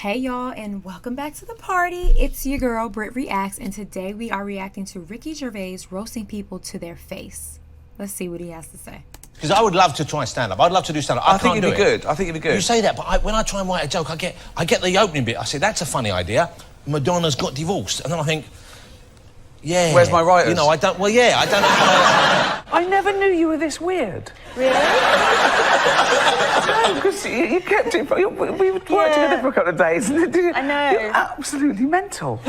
Hey y'all, and welcome back to the party. It's your girl BrittReacts, and today we are reacting to Ricky Gervais roasting people to their face. Let's see what he has to say. Because I would love to try stand up. I'd love to do stand up. I think it'd be good. I think it'd be good. You say that, but when I try and write a joke, I get the opening bit. I say that's a funny idea. Madonna's got divorced, and then I think, yeah. Where's my writers? You know, I don't. Well, yeah, I don't know. I never knew you were this weird. Really? No, because you kept it. We worked together for a couple of days. And I know. You're absolutely mental.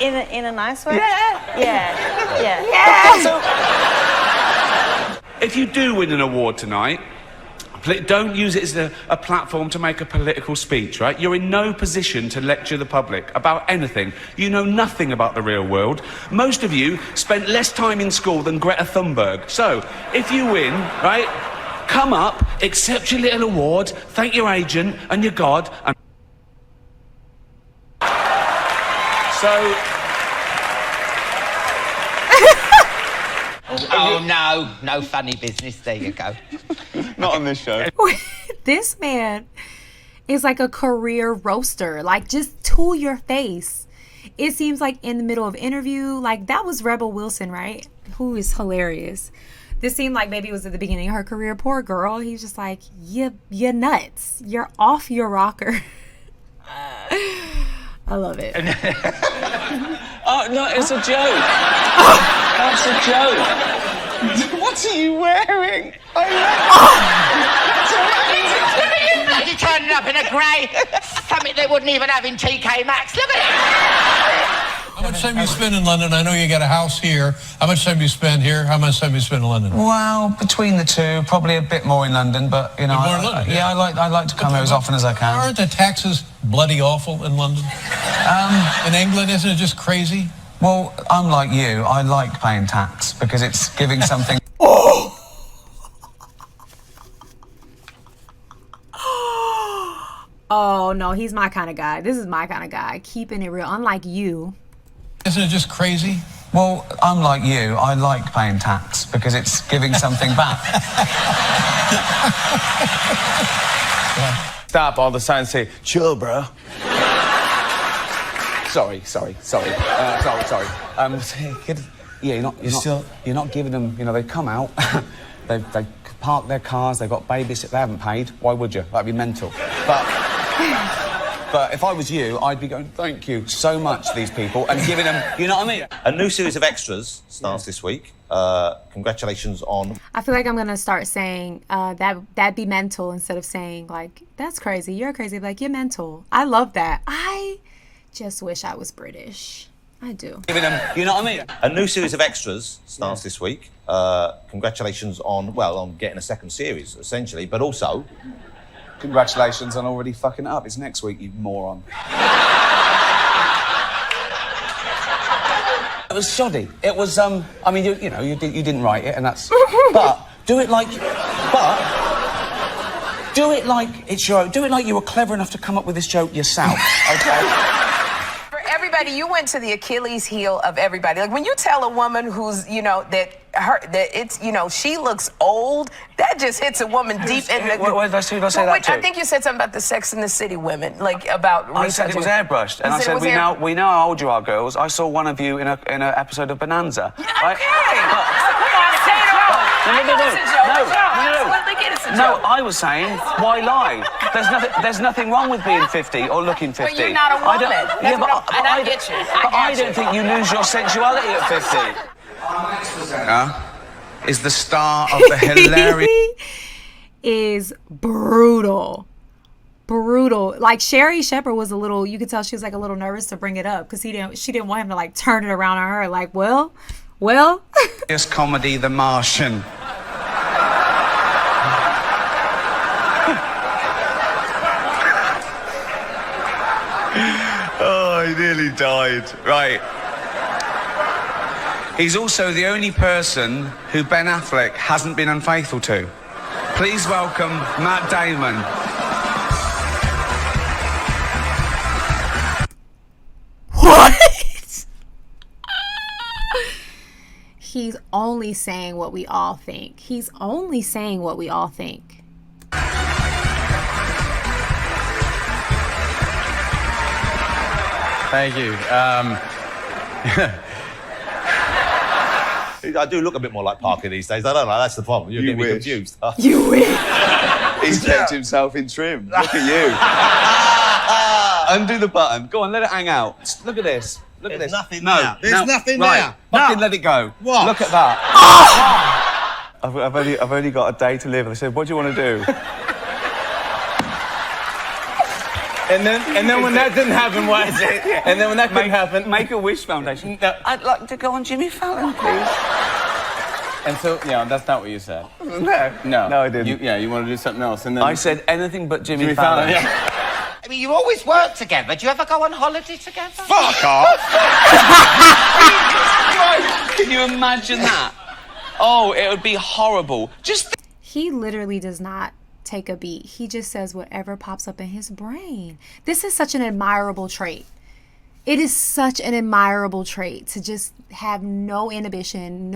In a nice way? Yeah. Yeah. If you do win an award tonight, don't use it as a platform to make a political speech, right? You're in no position to lecture the public about anything. You know nothing about the real world. Most of you spent less time in school than Greta Thunberg. So, if you win, right, come up, accept your little award, thank your agent and your God, and... So... Oh, no funny business. There you go. Not on this show. This man is like a career roaster. Like, just to your face. It seems like in the middle of interview, like that was Rebel Wilson, right? Who is hilarious. This seemed like maybe it was at the beginning of her career. Poor girl. He's just like, you're nuts. You're off your rocker. I love it. Oh, no, it's a joke. That's a joke. What are you wearing? You're turning up in a grey, something they wouldn't even have in TK Maxx. Look at it. How much time do you spend in London? I know you got a house here. How much time do you spend here? How much time do you spend in London? Well, between the two, probably a bit more in London, but you know, More in London, I like to come here as often as I can. Aren't the taxes bloody awful in London? In England, isn't it just crazy? Well, unlike you, I like paying tax because it's giving something. Oh no, he's my kind of guy. This is my kind of guy. Keeping it real. Unlike you. Isn't it just crazy? Well, unlike you, I like paying tax because it's giving something back. Stop all the signs say, chill, bro. Sorry. Yeah, you're not giving them. You know, they come out, they park their cars, they've got babysitters, they haven't paid. Why would you? That'd be mental. But if I was you, I'd be going, thank you so much to these people and giving them, you know what I mean? A new series of extras starts this week. Congratulations on. I feel like I'm gonna start saying that'd be mental instead of saying like that's crazy. You're crazy. Like you're mental. I love that. I just wish I was British. I do. Giving them, you know what I mean? A new series of extras starts this week. Congratulations on getting a second series, essentially, but also... Congratulations on already fucking it up. It's next week, you moron. It was shoddy. It was, I mean, you didn't write it, and that's... But do it like it's your own. Do it like you were clever enough to come up with this joke yourself, okay? You went to the Achilles heel of everybody. Like when you tell a woman who's, you know, that it's, you know, she looks old, that just hits a woman deep in the... Who did I say that to? I think you said something about the Sex and the City women, like about... I said it was airbrushed, and I said, we know how old you are, girls. I saw one of you in an episode of Bonanza. Okay. Come on, say it all. No, I was saying, why lie? There's nothing wrong with being 50 or looking 50. But you're not a woman. I get you. I don't think you lose your sexuality at 50. Our next presenter is the star of the hilarious... is brutal. Like Sherry Shepherd was a little, you could tell she was like a little nervous to bring it up because she didn't want him to like turn it around on her like, well. This comedy, The Martian. Oh, he nearly died. Right. He's also the only person who Ben Affleck hasn't been unfaithful to. Please welcome Matt Damon. What? He's only saying what we all think. Thank you. I do look a bit more like Parker these days. I don't know. That's the problem. You're getting me confused. You wish. He's kept himself in trim. Look at you. Undo the button. Go on, let it hang out. Look at this. Look at this. Nothing no, there. There's nothing right. there. Fucking let it go. What? Look at that. I've only got a day to live. And I said, what do you want to do? And then when that didn't happen, what is it? Yeah. And then when that couldn't happen... Make-A-Wish Foundation. No, I'd like to go on Jimmy Fallon, please. And so, yeah, that's not what you said. No, I didn't. You want to do something else, and then... I said anything but Jimmy Fallon. Yeah. I mean, you always work together. Do you ever go on holiday together? Fuck off! Can you imagine that? Oh, it would be horrible. He literally does not take a beat. He just says whatever pops up in his brain. This is such an admirable trait. It is such an admirable trait to just have no inhibition,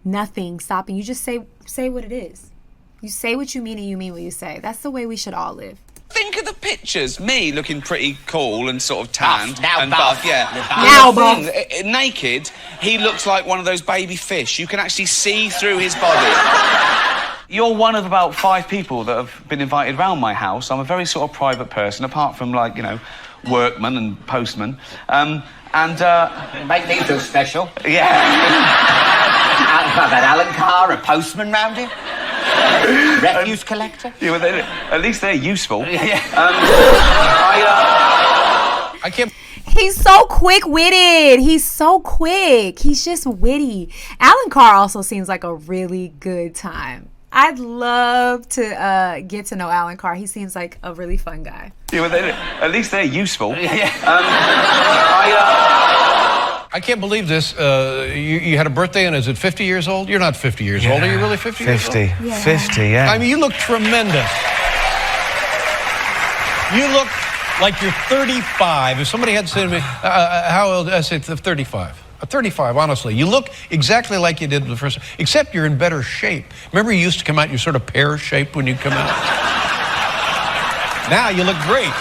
nothing stopping. You just say what it is. You say what you mean and you mean what you say. That's the way we should all live. Think of the pictures. Me looking pretty cool and sort of tanned. Now and buff. buff, yeah. Now buff. Naked, he looks like one of those baby fish. You can actually see through his body. You're one of about 5 people that have been invited round my house. I'm a very sort of private person, apart from, like, you know, workman and postman. Make these look special. Yeah. That Alan Carr, a postman round here? Refuse collector? Yeah, well, at least they're useful. I can't... He's so quick-witted. He's so quick. He's just witty. Alan Carr also seems like a really good time. I'd love to get to know Alan Carr. He seems like a really fun guy. Yeah, well, at least they're useful. I can't believe this. You had a birthday, and is it 50 years old? You're not 50 years old. Are you really 50 years old? 50. Yeah. 50, yeah. I mean, you look tremendous. You look like you're 35. If somebody had said to me, how old? I say 35. 35, honestly. You look exactly like you did the first time, except you're in better shape. Remember you used to come out, you're sort of pear-shaped when you come out? Now you look great.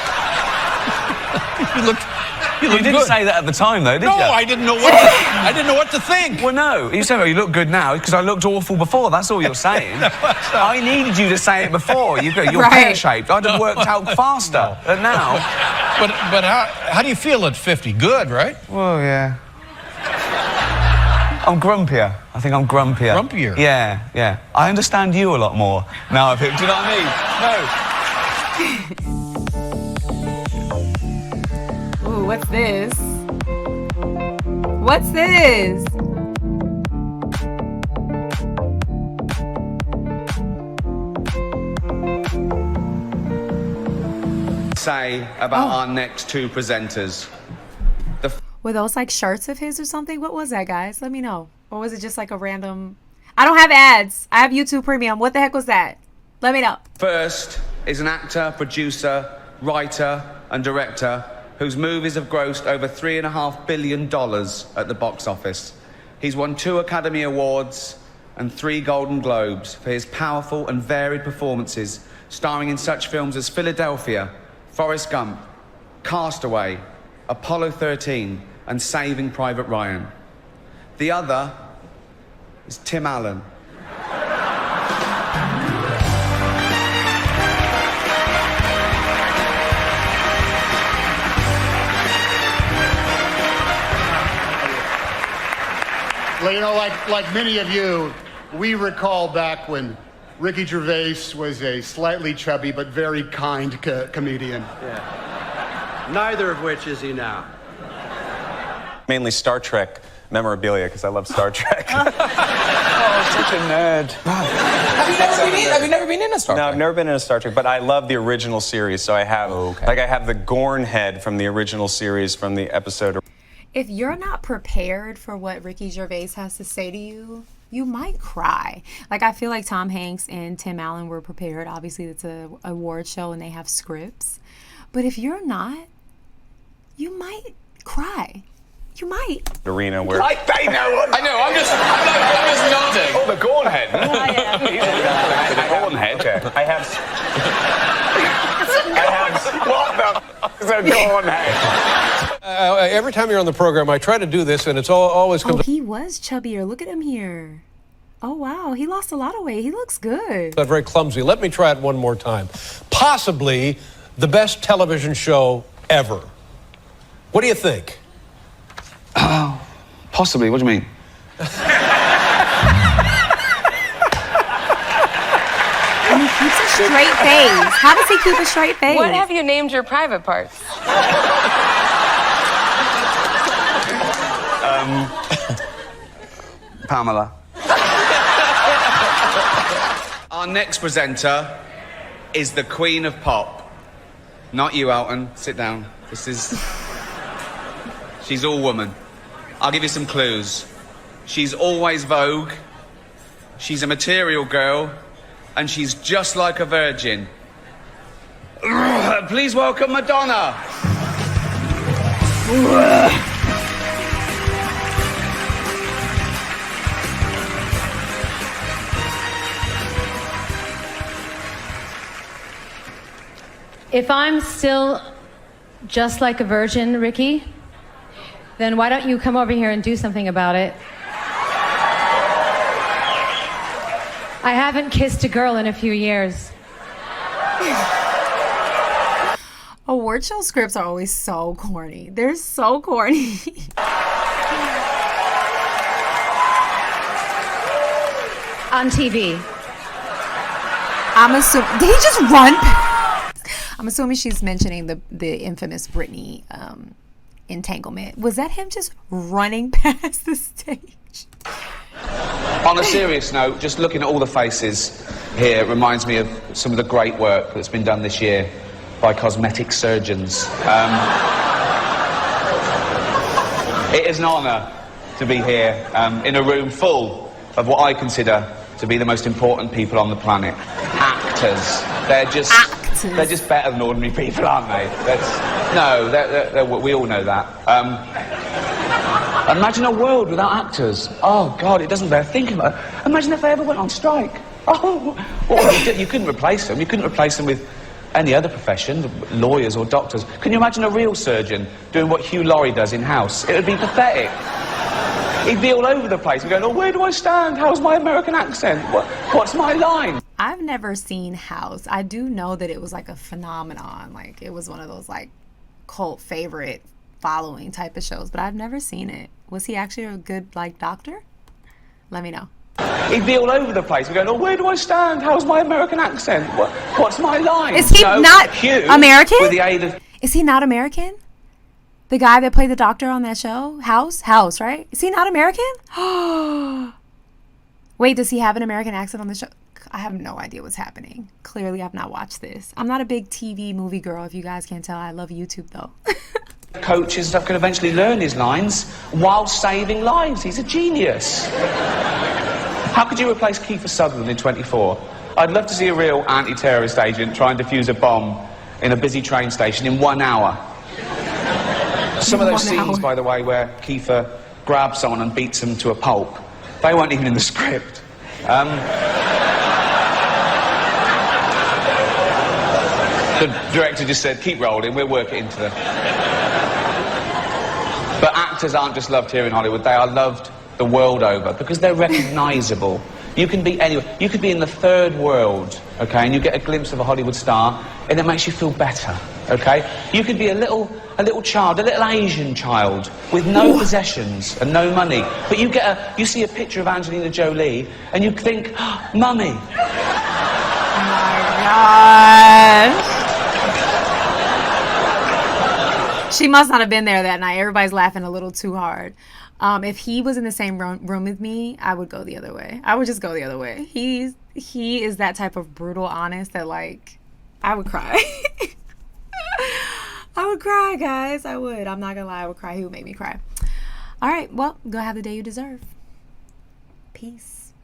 You didn't good. say that at the time, though, did you? No, I didn't know what to think. Well, no. You said, oh, you look good now, because I looked awful before. That's all you're saying. I needed you to say it before. You're pear-shaped. I'd have worked out faster. But now... But how do you feel at 50? Good, right? Well, yeah. I'm grumpier. I think I'm grumpier. Grumpier? Yeah. I understand you a lot more now. Do you know what I mean? No. Ooh, what's this? What's this? Say about our next 2 presenters. Were those like shirts of his or something? What was that, guys? Let me know. Or was it just like a random... I don't have ads. I have YouTube Premium. What the heck was that? Let me know. First is an actor, producer, writer and director whose movies have grossed over $3.5 billion at the box office. He's won 2 Academy Awards and 3 Golden Globes for his powerful and varied performances, starring in such films as Philadelphia, Forrest Gump, Castaway, Apollo 13 and Saving Private Ryan. The other is Tim Allen. Well, you know, like many of you, we recall back when Ricky Gervais was a slightly chubby but very kind comedian. Yeah. Neither of which is he now. Mainly Star Trek memorabilia, because I love Star Trek. Oh, such a nerd. Have you never been in a Star Trek? No, I've never been in a Star Trek, but I love the original series, so I have, like, I have the Gorn head from the original series from the episode. If you're not prepared for what Ricky Gervais has to say to you, you might cry. Like, I feel like Tom Hanks and Tim Allen were prepared. Obviously, it's an award show and they have scripts. But if you're not, you might cry. You might. Arena where... Like they know what... I know, I'm just nodding. Oh, the Gorn head. Oh, yeah. The Gorn head. Okay. I have... What the... So go on, hey. Every time you're on the program, I try to do this, and it's always comes. Oh, he was chubbier. Look at him here. Oh, wow. He lost a lot of weight. He looks good. Very clumsy. Let me try it one more time. Possibly the best television show ever. What do you think? Oh, possibly. What do you mean? And he keeps a straight face. How does he keep a straight face? What have you named your private parts? Pamela. Our next presenter is the Queen of Pop. Not you, Alton. Sit down. She's all woman. I'll give you some clues. She's always Vogue. She's a material girl. And she's just like a virgin. Please welcome Madonna. If I'm still just like a virgin, Ricky, then why don't you come over here and do something about it? I haven't kissed a girl in a few years. Award show scripts are always so corny. They're so corny. On TV. I'm assuming. Did he just run? I'm assuming she's mentioning the infamous Britney entanglement. Was that him just running past the stage? On a serious note, just looking at all the faces here reminds me of some of the great work that's been done this year by cosmetic surgeons. It is an honour to be here in a room full of what I consider to be the most important people on the planet. Actors. They're just better than ordinary people, aren't they? We all know that. Imagine a world without actors. Oh, God, it doesn't bear thinking about it. Imagine if they ever went on strike. Oh, well, you couldn't replace them. You couldn't replace them with any other profession, lawyers or doctors. Can you imagine a real surgeon doing what Hugh Laurie does in-house? It would be pathetic. He'd be all over the place and going, oh, where do I stand? How's my American accent? What's my line? I've never seen House. I do know that it was like a phenomenon. Like, it was one of those, like, cult favorite following type of shows, but I've never seen it. Was he actually a good, like, doctor? Let me know. He'd be all over the place. We're going, oh, where do I stand? How's my American accent? What's my line? Is he not Hugh, American? With the aid of... Is he not American? The guy that played the doctor on that show? House, right? Is he not American? Wait, does he have an American accent on the show? I have no idea what's happening. Clearly, I've not watched this. I'm not a big TV movie girl, if you guys can't tell. I love YouTube, though. Coaches that could eventually learn his lines while saving lives. He's a genius. How could you replace Kiefer Sutherland in 24? I'd love to see a real anti-terrorist agent try and defuse a bomb in a busy train station in 1 hour. Some of those scenes, by the way, where Kiefer grabs someone and beats them to a pulp, they weren't even in the script. The director just said, keep rolling, we'll work it into the... But actors aren't just loved here in Hollywood, they are loved the world over because they're recognisable. You can be anywhere. You could be in the third world, okay, and you get a glimpse of a Hollywood star and it makes you feel better, okay? You could be a little child, a little Asian child with no possessions and no money, but you see a picture of Angelina Jolie and you think, oh, Mummy. Oh my gosh. She must not have been there that night. Everybody's laughing a little too hard. If he was in the same room with me, I would go the other way. I would just go the other way. He is that type of brutal honest that, like, I would cry. I would cry, guys. I would. I'm not gonna lie. I would cry. He would make me cry. All right. Well, go have the day you deserve. Peace.